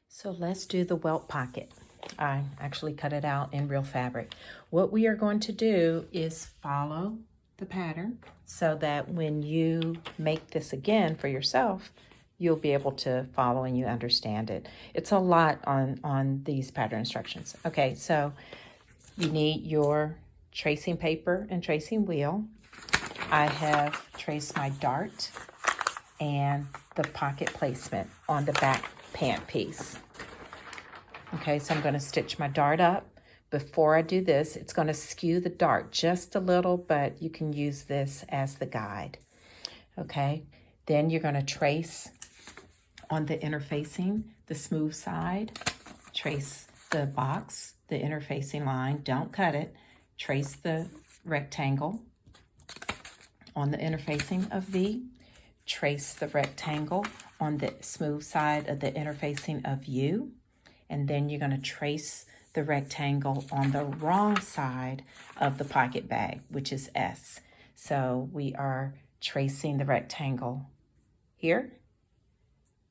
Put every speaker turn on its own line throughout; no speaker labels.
So let's do the welt pocket. I actually cut it out in real fabric. What we are going to do is follow the pattern so that when you make this again for yourself, you'll be able to follow and you understand it. It's a lot on these pattern instructions. Okay, so you need your tracing paper and tracing wheel. I have traced my dart and the pocket placement on the back pant piece. Okay, so I'm going to stitch my dart up. Before I do this, it's going to skew the dart just a little, but you can use this as the guide. Okay, then you're going to trace on the interfacing, the smooth side, trace the box, the interfacing line, don't cut it, trace the rectangle on the interfacing of V, trace the rectangle on the smooth side of the interfacing of U, and then you're going to trace the rectangle on the wrong side of the pocket bag, which is S. So we are tracing the rectangle here,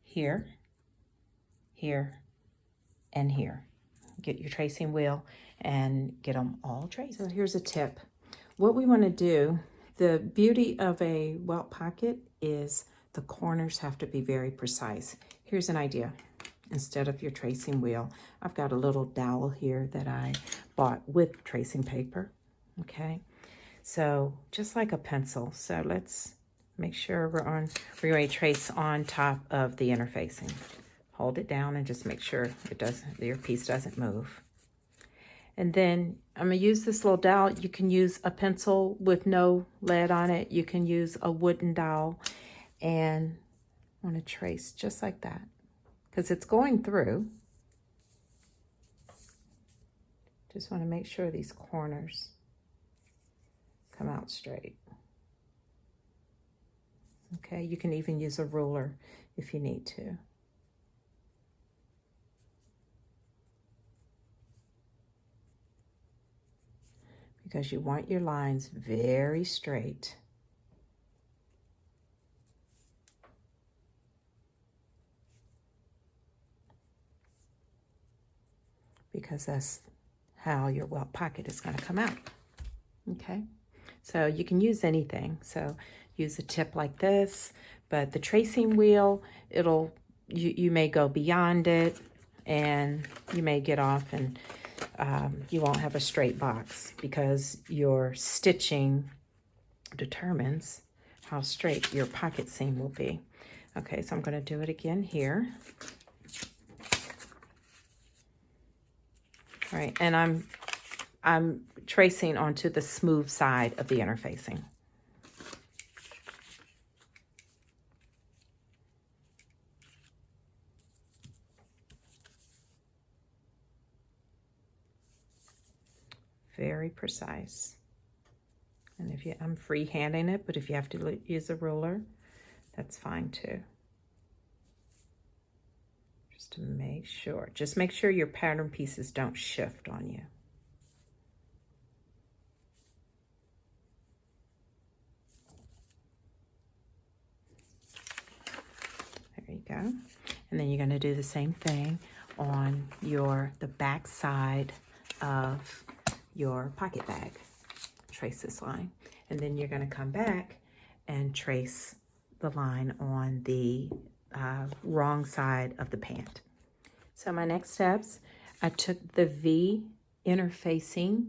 here, here, and here. Get your tracing wheel and get them all traced. So here's a tip. What we want to do, the beauty of a welt pocket is the corners have to be very precise. Here's an idea. Instead of your tracing wheel, I've got a little dowel here that I bought with tracing paper. Okay, so just like a pencil. So let's make sure we're ready to trace on top of the interfacing. Hold it down and just make sure your piece doesn't move. And then I'm gonna use this little dowel. You can use a pencil with no lead on it. You can use a wooden dowel, and I want to trace just like that because it's going through. Just want to make sure these corners come out straight. Okay, you can even use a ruler if you need to. Because you want your lines very straight. Because that's how your welt pocket is going to come out. Okay, so you can use anything. So use a tip like this, but the tracing wheel, you may go beyond it and you may get off and you won't have a straight box because your stitching determines how straight your pocket seam will be. Okay, so I'm going to do it again here. All right, and I'm tracing onto the smooth side of the interfacing. Very precise. And I'm freehanding it, but if you have to use a ruler, that's fine too. Just to make sure. Just make sure your pattern pieces don't shift on you. There you go. And then you're going to do the same thing on the back side of your pocket bag. Trace this line. And then you're going to come back and trace the line on the wrong side of the pant. So my next steps, I took the V interfacing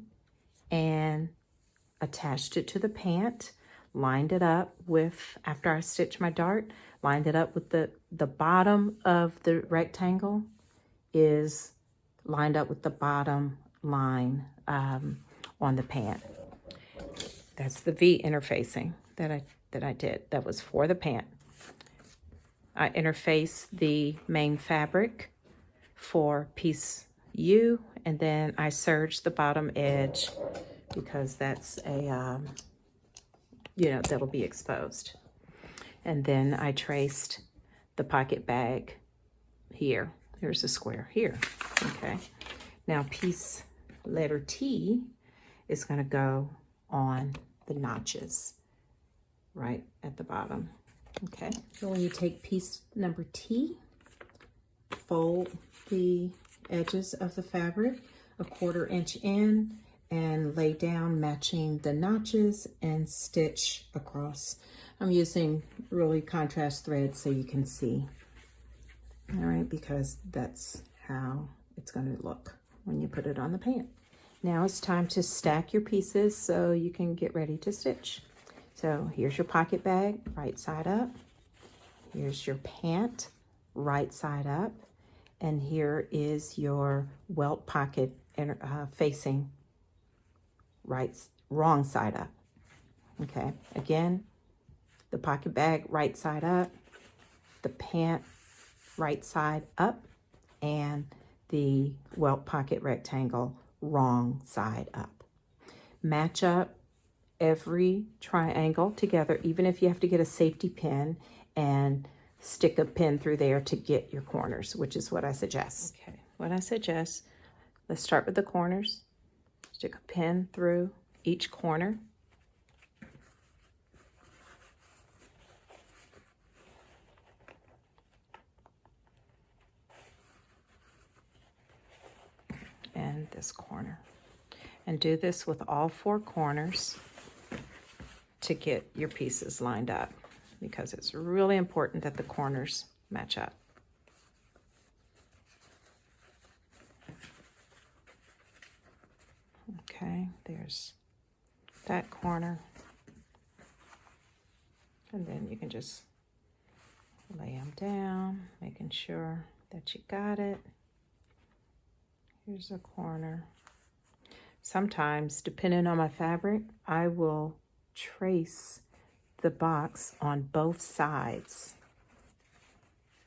and attached it to the pant, lined it up with, after I stitched my dart, lined it up with the bottom of the rectangle is lined up with the bottom line on the pant. That's the V interfacing that I did. That was for the pant. I interfaced the main fabric for piece U, and then I serged the bottom edge because that's a, that'll be exposed. And then I traced the pocket bag here. Here's the square here, okay? Now piece letter T is gonna go on the notches right at the bottom. Okay, so when you take piece number T, fold the edges of the fabric 1/4 inch in and lay down matching the notches and stitch across. I'm using really contrast thread so you can see. All right, because that's how it's going to look when you put it on the pant. Now it's time to stack your pieces so you can get ready to stitch. So here's your pocket bag, right side up. Here's your pant, right side up. And here is your welt pocket facing wrong side up. Okay, again, the pocket bag, right side up, the pant, right side up, and the welt pocket rectangle, wrong side up. Match up every triangle together, even if you have to get a safety pin and stick a pin through there to get your corners, which is what I suggest. Okay, what I suggest, let's start with the corners. Stick a pin through each corner. And this corner. And do this with all 4 corners to get your pieces lined up, because it's really important that the corners match up. Okay, there's that corner. And then you can just lay them down, making sure that you got it. Here's a corner. Sometimes, depending on my fabric, I will trace the box on both sides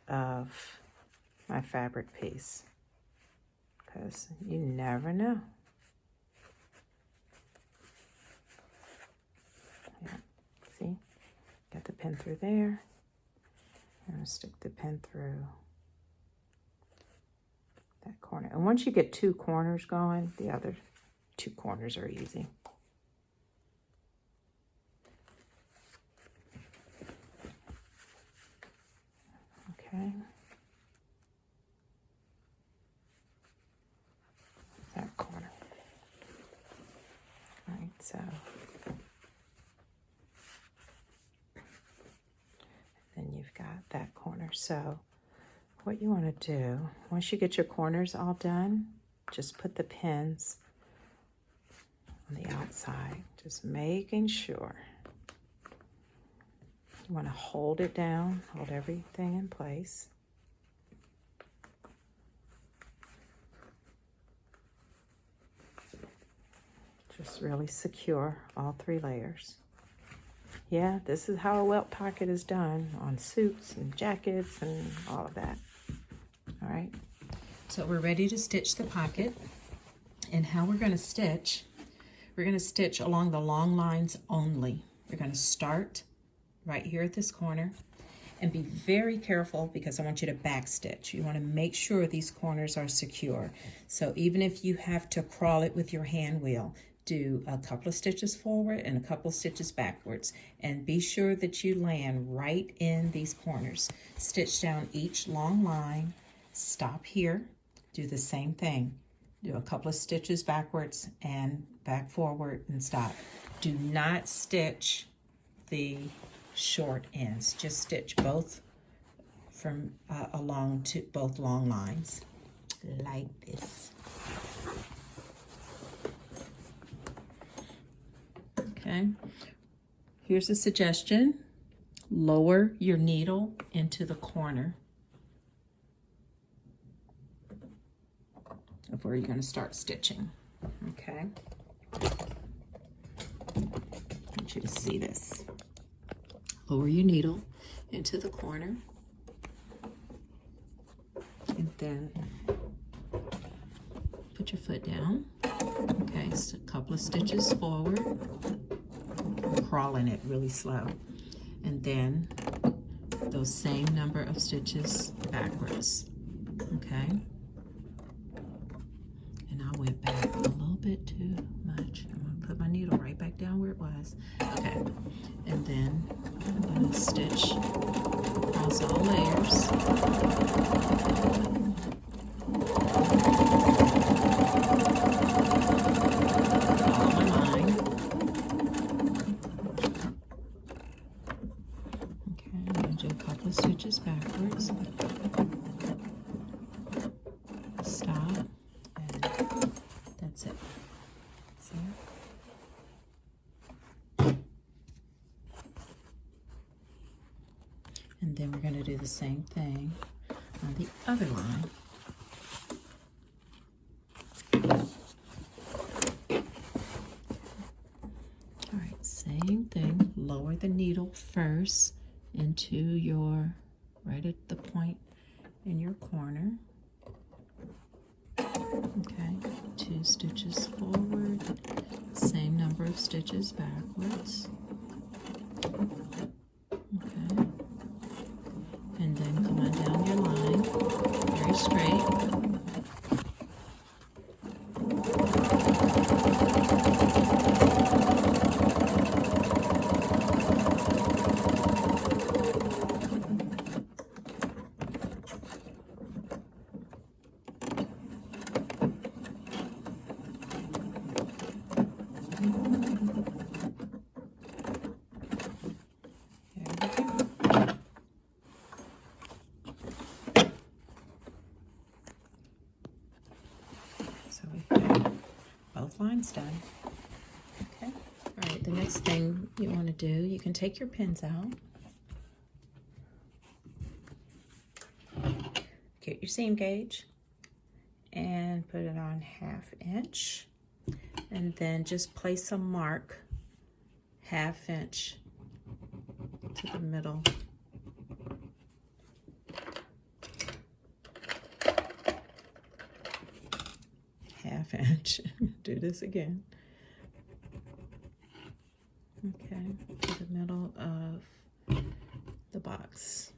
of my fabric piece, because you never know. Yeah, see? Got the pin through there. I'm gonna stick the pin through that corner. And once you get 2 corners going, the other 2 corners are easy. Okay. That corner. All right, so then you've got that corner. So what you want to do, once you get your corners all done, just put the pins on the outside, just making sure. You want to hold it down, hold everything in place. Just really secure all 3 layers. Yeah, this is how a welt pocket is done on suits and jackets and all of that. All right, so we're ready to stitch the pocket. And how we're going to stitch, we're going to stitch along the long lines only. We're going to start right here at this corner, and be very careful because I want you to back stitch. You want to make sure these corners are secure. So even if you have to crawl it with your hand wheel, do a couple of stitches forward and a couple of stitches backwards, and be sure that you land right in these corners. Stitch down each long line, stop here, do the same thing. Do a couple of stitches backwards and back forward and stop. Do not stitch the short ends. Just stitch both from along to both long lines like this. Okay, here's a suggestion. Lower your needle into the corner of where you're going to start stitching. Okay, I want you to see this. Lower your needle into the corner, and then put your foot down. Okay, so a couple of stitches forward, crawling it really slow, and then those same number of stitches backwards. Okay, and I went back a little bit too much. I'm going to put my needle right back down where it was. Okay, and then I'm going to stitch across all layers. do a couple of stitches backwards. Stop, and that's it. See? And then we're going to do the same thing on the other line. All right, same thing. Lower the needle first into your, right at the point in your corner. Okay, 2 stitches forward, same number of stitches backwards. Okay, and then come on down your line, very straight. So we've got both lines done. Okay. All right, the next thing you want to do, you can take your pins out. Get your seam gauge and put it on 1/2 inch. And then just place a mark 1/2 inch to the middle. Half inch. Do this again. Okay, to the middle of the box.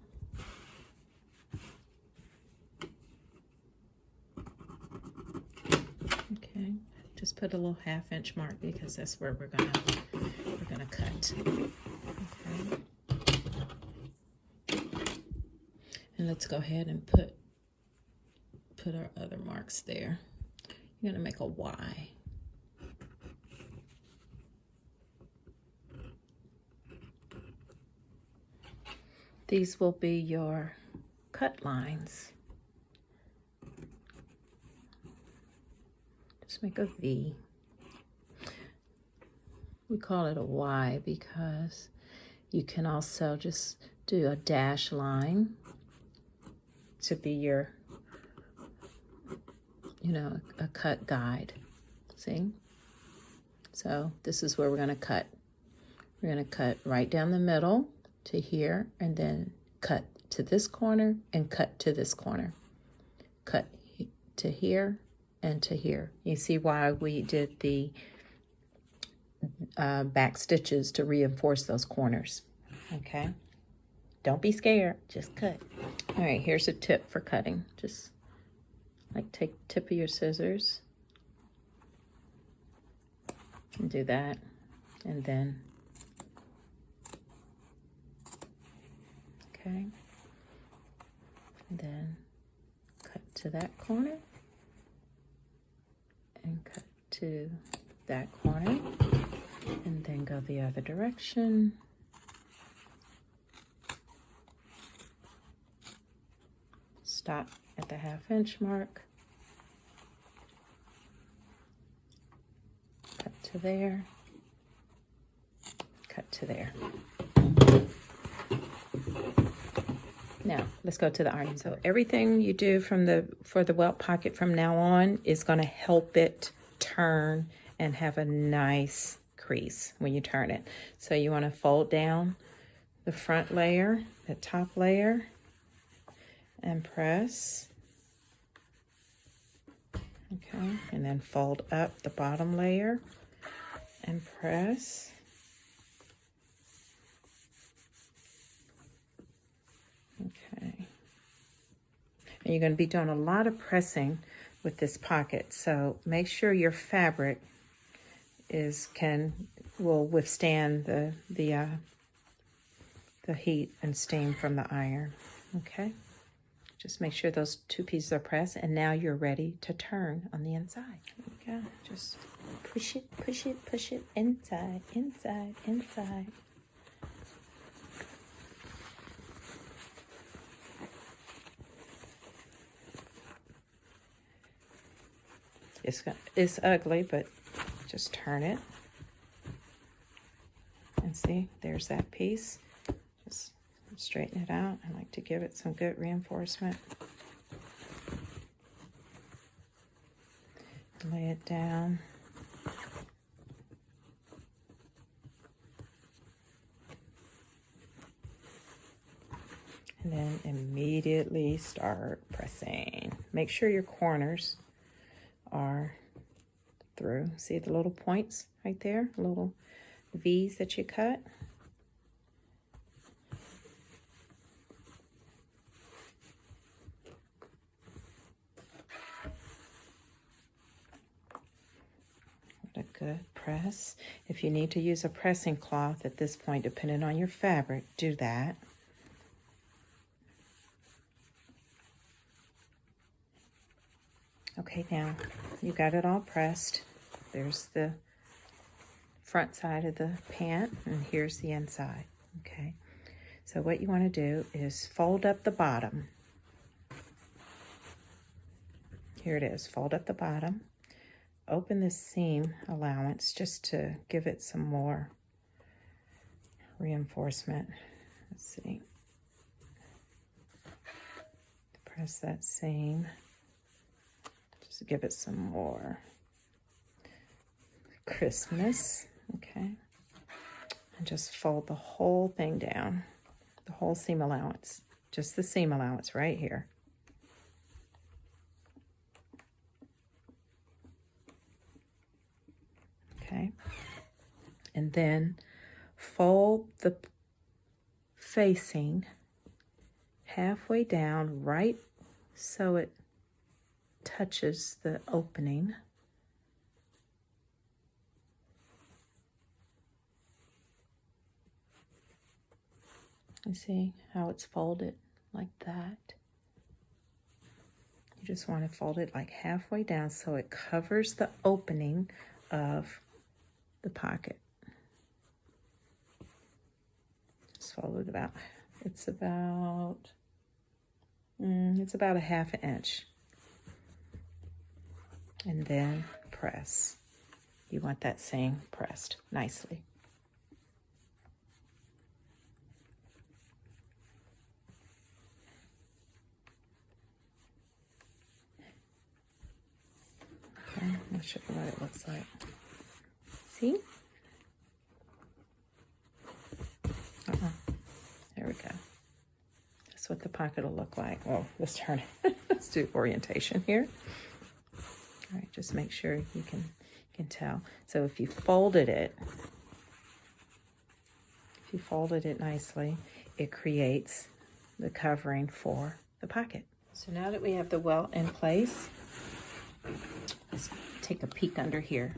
Okay, just put a little 1/2 inch mark because that's where we're gonna cut. Okay. And let's go ahead and put our other marks there. You're gonna make a Y. These will be your cut lines. Just make a V. We call it a Y because you can also just do a dash line to be your, you know, a cut guide. See? So this is where we're going to cut. We're going to cut right down the middle to here, and then cut to this corner and cut to this corner. Cut to here and to here. You see why we did the back stitches to reinforce those corners. Okay? Don't be scared. Just cut. All right, here's a tip for cutting. Just like take the tip of your scissors and do that, and then okay, and then cut to that corner and cut to that corner, and then go the other direction. Stop at the 1/2 inch mark. Cut to there. Cut to there. Now, let's go to the ironing. So everything you do for the welt pocket from now on is going to help it turn and have a nice crease when you turn it. So you want to fold down the front layer, the top layer, and press. Okay, and then fold up the bottom layer and press. Okay. And you're going to be doing a lot of pressing with this pocket, so make sure your fabric will withstand the heat and steam from the iron. Okay. Just make sure those 2 pieces are pressed, and now you're ready to turn on the inside. Okay, just push it, push it, push it, inside, inside, inside. It's ugly, but just turn it. And see, there's that piece. Just straighten it out. I like to give it some good reinforcement. Lay it down. And then immediately start pressing. Make sure your corners are through. See the little points right there? Little V's that you cut. What a good press. If you need to use a pressing cloth at this point, depending on your fabric, do that. Okay, now you got it all pressed. There's the front side of the pant, and here's the inside. Okay, so what you want to do is fold up the bottom. Here it is, fold up the bottom. Open this seam allowance just to give it some more reinforcement. Let's see. Press that seam. Just give it some more crispness. Okay. And just fold the whole thing down. The whole seam allowance. Just the seam allowance right here. Okay. And then fold the facing halfway down, right so it touches the opening. You see how it's folded like that? You just want to fold it like halfway down so it covers the opening of the pocket. Just fold it about, it's about a 1/2 inch. And then press. You want that seam pressed nicely. Okay, I'll show you what it looks like. See? There we go. That's what the pocket will look like. Oh, let's turn it. Let's do orientation here. All right, just make sure you can tell. So if you folded it nicely, it creates the covering for the pocket. So now that we have the welt in place, let's take a peek under here.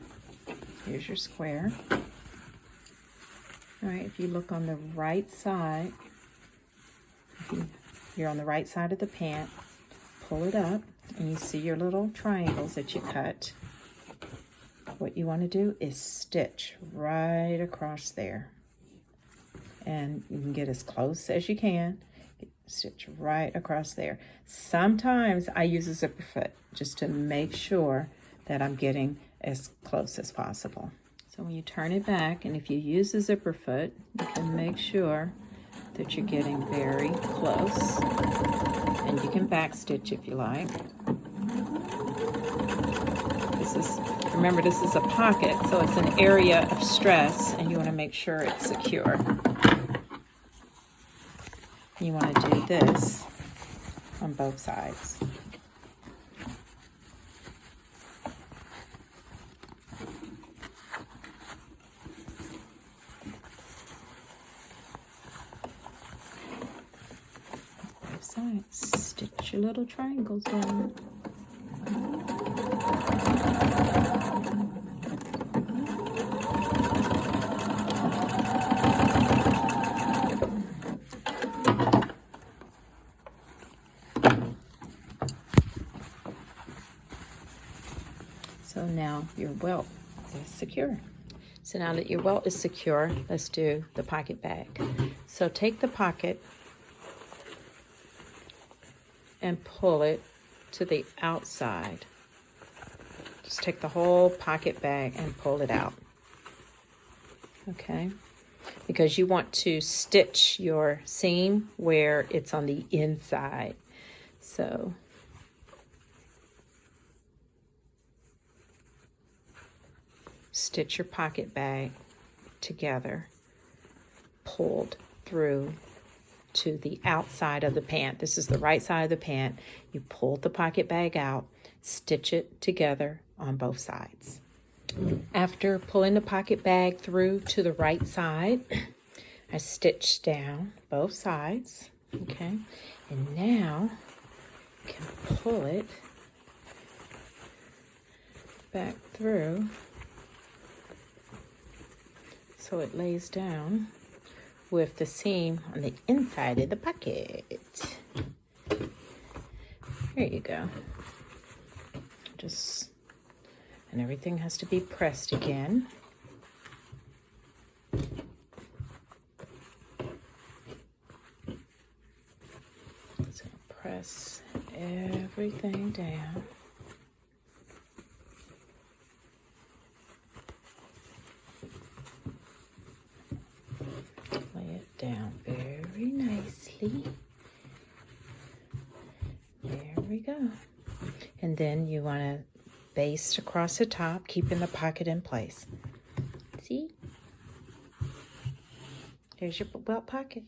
Here's your square. All right, if you look on the right side, you're on the right side of the pant, pull it up, and you see your little triangles that you cut. What you want to do is stitch right across there. And you can get as close as you can. Stitch right across there. Sometimes I use a zipper foot just to make sure that I'm getting as close as possible. So when you turn it back, and if you use the zipper foot, you can make sure that you're getting very close. And you can back stitch if you like. Remember, this is a pocket, so it's an area of stress, and you want to make sure it's secure. You want to do this on both sides. Both sides. Stitch your little triangles in. So now your welt is secure. So now that your welt is secure, let's do the pocket bag. So take the pocket and pull it to the outside. Just take the whole pocket bag and pull it out. Okay? Because you want to stitch your seam where it's on the inside. So stitch your pocket bag together, pulled through to the outside of the pant. This is the right side of the pant. You pulled the pocket bag out, stitch it together on both sides. After pulling the pocket bag through to the right side, I stitched down both sides, okay? And now you can pull it back through so it lays down with the seam on the inside of the pocket. There you go. And everything has to be pressed again. So press everything down. Lay it down very nicely. There we go. And then you want to baste across the top, keeping the pocket in place. See? There's your welt pocket.